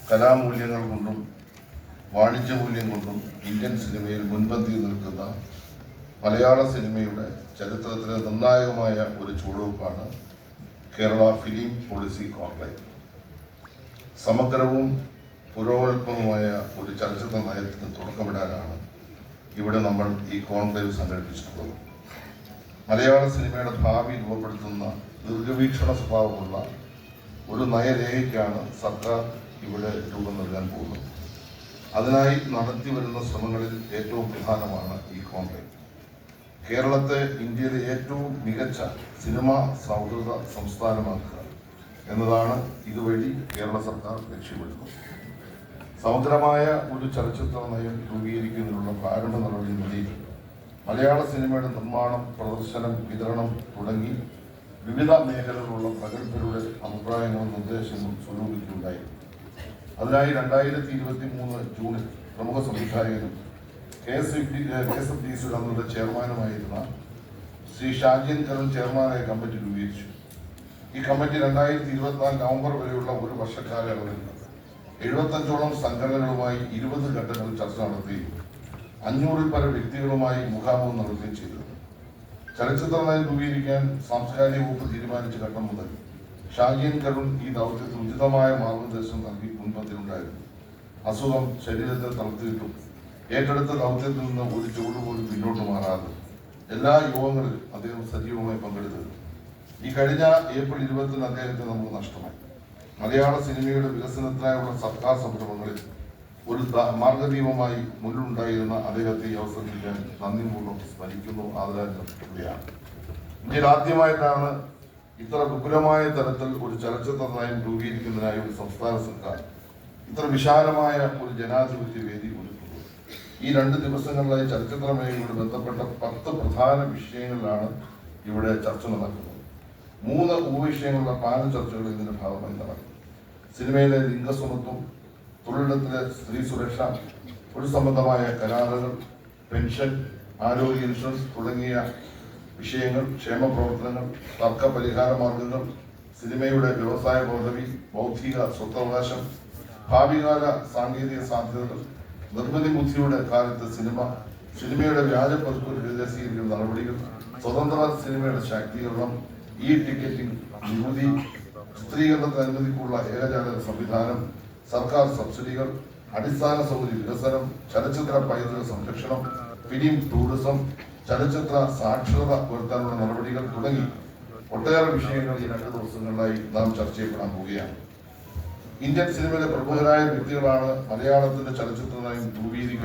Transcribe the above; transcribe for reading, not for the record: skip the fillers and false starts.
കലാമൂല്യങ്ങൾ കൊണ്ടും വാണിജ്യ മൂല്യം കൊണ്ടും ഇന്ത്യൻ സിനിമയിൽ മുൻപന്തിയിൽ നിൽക്കുന്ന മലയാള സിനിമയുടെ ചരിത്രത്തിലെ നിർണായകമായ ഒരു ചുവടുവെപ്പാണ് കേരള ഫിലിം പോളിസി കോൺക്ലേവ്. സമഗ്രവും പുരോഗമനപരവുമായ ഒരു ചലച്ചിത്ര നയത്തിന് തുടക്കമിടാനാണ് ഇവിടെ നമ്മൾ ഈ കോൺക്ലേവ് സംഘടിപ്പിച്ചിട്ടുള്ളത്. മലയാള സിനിമയുടെ ഭാവി രൂപപ്പെടുത്തുന്ന ദീർഘവീക്ഷണ സ്വഭാവമുള്ള ഒരു നയരേഖയ്ക്കാണ് സർക്കാർ ഇവിടെ രൂപം നൽകാൻ പോകുന്നത്. അതിനായി നടത്തി വരുന്ന ശ്രമങ്ങളിൽ ഏറ്റവും പ്രധാനമാണ് ഈ കോൺക്ലേവ്. കേരളത്തെ ഇന്ത്യയിലെ ഏറ്റവും മികച്ച സിനിമാ സൗഹൃദ സംസ്ഥാനമാക്കുക എന്നതാണ് ഇതുവഴി കേരള സർക്കാർ ലക്ഷ്യമിടുന്നത്. സമഗ്രമായ ഒരു ചലച്ചിത്ര നയം രൂപീകരിക്കുന്നതിനുള്ള പ്രാരംഭ നടപടികളിൽ മലയാള സിനിമയുടെ നിർമ്മാണം, പ്രദർശനം, വിതരണം തുടങ്ങി വിവിധ മേഖലകളിലുള്ള പ്രഗത്ഭരുടെ അഭിപ്രായങ്ങളും നിർദ്ദേശങ്ങളും സ്വരൂപിക്കുകയുണ്ടായി. അതിനായി 2023 ജൂണിൽ പ്രമുഖ സംവിധായകനും KSFDC അന്നത്തെ ചെയർമാനുമായിരുന്ന ശ്രീ ഷാജിയൻ കരുൺ ചെയർമാനായ കമ്മിറ്റി രൂപീകരിച്ചു. ഈ കമ്മിറ്റി 2024 നവംബർ വരെയുള്ള ഒരു വർഷക്കാലയളവിൽ 75ഓളം സംഘടനകളുമായി 20 ഘട്ടങ്ങളിൽ ചർച്ച നടത്തുകയും 500-ൽ പരം വ്യക്തികളുമായി മുഖാമുഖം നടത്തുകയും ചെയ്തു. ചലച്ചിത്ര നയം രൂപീകരിക്കാൻ സാംസ്കാരിക വകുപ്പ് തീരുമാനിച്ച ഘട്ടം മുതൽ ഷാജിയൻ കരുൺ ഈ ദൗത്യത്തിൽ ഉചിതമായ മാർഗനിർദ്ദേശം നൽകി മുൻപന്തിയിലുണ്ടായിരുന്നു. അസുഖം ശരീരത്തെ തളർത്തിയിട്ടും ഏറ്റെടുത്ത ദൗത്യത്തിൽ നിന്ന് ഒരു ചുവട് പോലും പിന്നോട്ട് മാറാതെ എല്ലാ യോഗങ്ങളിലും അദ്ദേഹം സജീവമായി പങ്കെടുത്തത്. ഈ കഴിഞ്ഞ ഏപ്രിൽ 20-ന് അദ്ദേഹത്തെ നമുക്ക് നഷ്ടമായി. മലയാള സിനിമയുടെ വികസനത്തിനായുള്ള സർക്കാർ സംരംഭങ്ങളിൽ ഒരു മാർഗദീപമായി മുന്നിലുണ്ടായിരുന്ന അദ്ദേഹത്തെ ഈ അവസരത്തിൽ ഞാൻ നന്ദിപൂർവ്വം സ്മരിക്കുന്നു, ആദരാഞ്ജലിയാണ്. ഇന്ത്യയിൽ ആദ്യമായിട്ടാണ് ഇത്ര വിപുലമായ തരത്തിൽ ഒരു ചലച്ചിത്ര നയം രൂപീകരിക്കുന്നതിനായി ഒരു സംസ്ഥാന സർക്കാർ ഇത്ര വിശാലമായ ഒരു ജനാധിപത്യ വേദി ഒരുക്കുന്നത്. ഈ 2 ദിവസങ്ങളിലായി ചലച്ചിത്ര മേഖലയോട് ബന്ധപ്പെട്ട 10 പ്രധാന വിഷയങ്ങളിലാണ് ഇവിടെ ചർച്ച നടക്കുന്നത്. 3 ഉപവിഷയങ്ങളുള്ള പാനൽ ചർച്ചകൾ ഇതിന്റെ ഭാഗമായി നടക്കും. സിനിമയിലെ ലിംഗസമത്വം, തൊഴിലിടത്തിലെ സ്ത്രീ സുരക്ഷ, തൊഴിൽ സംബന്ധമായ കരാറുകൾ, പെൻഷൻ, ആരോഗ്യ ഇൻഷുറൻസ് തുടങ്ങിയ വിഷയങ്ങൾ, ക്ഷേമ പ്രവർത്തനങ്ങൾ, തർക്ക പരിഹാര മാർഗങ്ങൾ, സിനിമയുടെ വ്യവസായ പദവി, ബൗദ്ധിക സ്വത്തവകാശം, ഭാവികാല സാങ്കേതിക സാധ്യതകൾ, നിർമ്മിതി ബുദ്ധിയുടെ കാലത്ത് സിനിമയുടെ വ്യാജ പതിപ്പുകൾക്കെതിരെ സ്വീകരിക്കുന്ന നടപടികൾ, സ്വതന്ത്ര സിനിമയുടെ ശാക്തീകരണം, ടിക്കറ്റിംഗ്, നികുതി, ചിത്രീകരണത്തിന് അനുമതിക്കുള്ള ഏകജാലക സംവിധാനം, സർക്കാർ സബ്സിഡികൾ, അടിസ്ഥാന സൗകര്യ വികസനം, ചലച്ചിത്ര പൈതൃക സംരക്ഷണം, ഫിലിം ടൂറിസം, ചലച്ചിത്ര സാക്ഷരത ഉയർത്താനുള്ള നടപടികൾ തുടങ്ങി ഒട്ടേറെ വിഷയങ്ങൾ ഈ 2 ദിവസങ്ങളിലായി നാം ചർച്ച ചെയ്യപ്പെടാൻ പോവുകയാണ്. ഇന്ത്യൻ സിനിമയിലെ പ്രമുഖരായ വ്യക്തികളാണ് മലയാളത്തിന്റെ ചലച്ചിത്ര നയം രൂപീകരിക്കാൻ